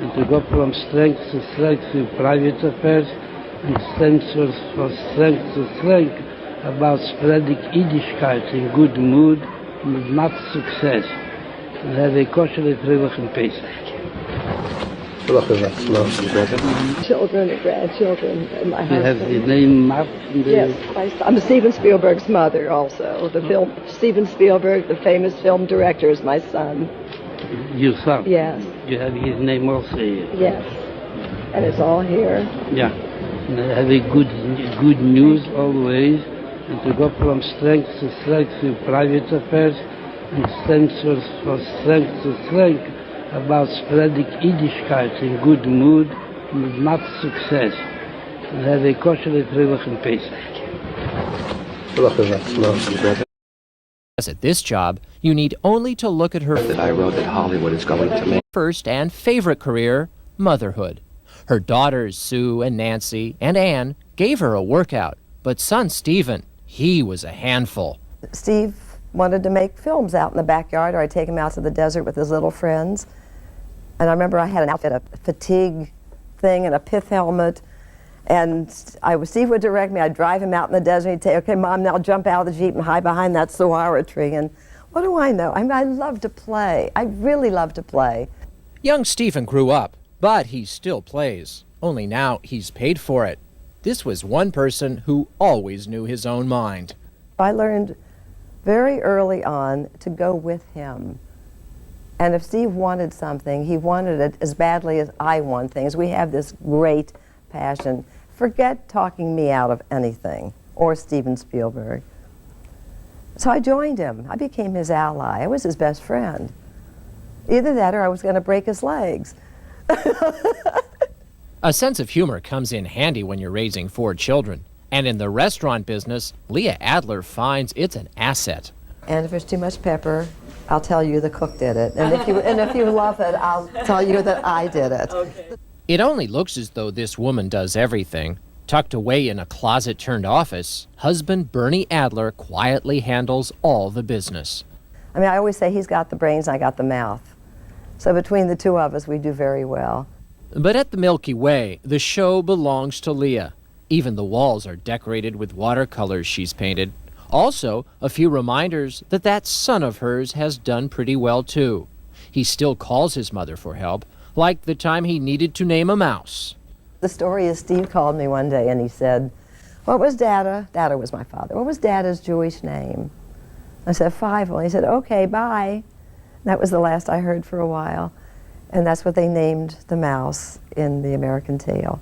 and to go from strength to strength in private affairs and strength for strength to strength about spreading Yiddishkeit in good mood and with much success. And have a kosher Freilich and Pesach. Children and grandchildren and my husband. You have the name Mark? Yes, I'm Steven Spielberg's mother also. Steven Spielberg, the famous film director, is my son. Your son? Yes. You have his name also here? Yes. And it's all here. Yeah. And I have a good news always, and to go from strength to strength in private affairs and strength for strength to strength about spreading Yiddishkeit in good mood and with much success. And have a kosher Freilich and Pesach. At this job, you need only to look at her that I wrote that Hollywood is going to make. First and favorite career, motherhood. Her daughters, Sue and Nancy and Ann, gave her a workout, but son Stephen, he was a handful. Steve wanted to make films out in the backyard, or I'd take him out to the desert with his little friends. And I remember I had an outfit, a fatigue thing and a pith helmet, and Steve would direct me. I'd drive him out in the desert, and he'd say, okay, Mom, now jump out of the Jeep and hide behind that saguaro tree. And what do I know? I mean, I love to play. I really love to play. Young Stephen grew up, but he still plays. Only now he's paid for it. This was one person who always knew his own mind. I learned very early on to go with him. And if Steve wanted something, he wanted it as badly as I want things. We have this great passion. Forget talking me out of anything, or Steven Spielberg. So I joined him. I became his ally. I was his best friend. Either that or I was going to break his legs. A sense of humor comes in handy when you're raising 4 children. And in the restaurant business, Leah Adler finds it's an asset. And if there's too much pepper, I'll tell you the cook did it. And if you love it, I'll tell you that I did it. Okay. It only looks as though this woman does everything. Tucked away in a closet-turned office, husband Bernie Adler quietly handles all the business. I mean, I always say he's got the brains, I got the mouth. So between the two of us, we do very well. But at the Milky Way, the show belongs to Leah. Even the walls are decorated with watercolors she's painted. Also, a few reminders that that son of hers has done pretty well too. He still calls his mother for help, like the time he needed to name a mouse. The story is Steve called me one day and he said, what was Dada? Dada was my father. What was Dada's Jewish name? I said, Fievel. He said, okay, bye. That was the last I heard for a while. And that's what they named the mouse in the American Tale.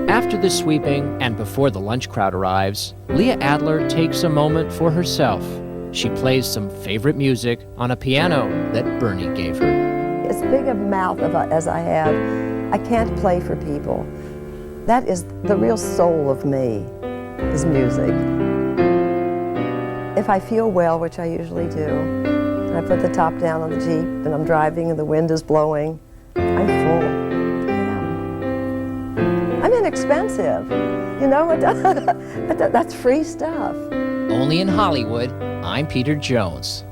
After the sweeping and before the lunch crowd arrives, Leah Adler takes a moment for herself. She plays some favorite music on a piano that Bernie gave her. As big a mouth as I have, I can't play for people. That is the real soul of me, is music. If I feel well, which I usually do, and I put the top down on the Jeep and I'm driving and the wind is blowing, I'm full. I'm inexpensive, you know, that's free stuff. Only in Hollywood, I'm Peter Jones.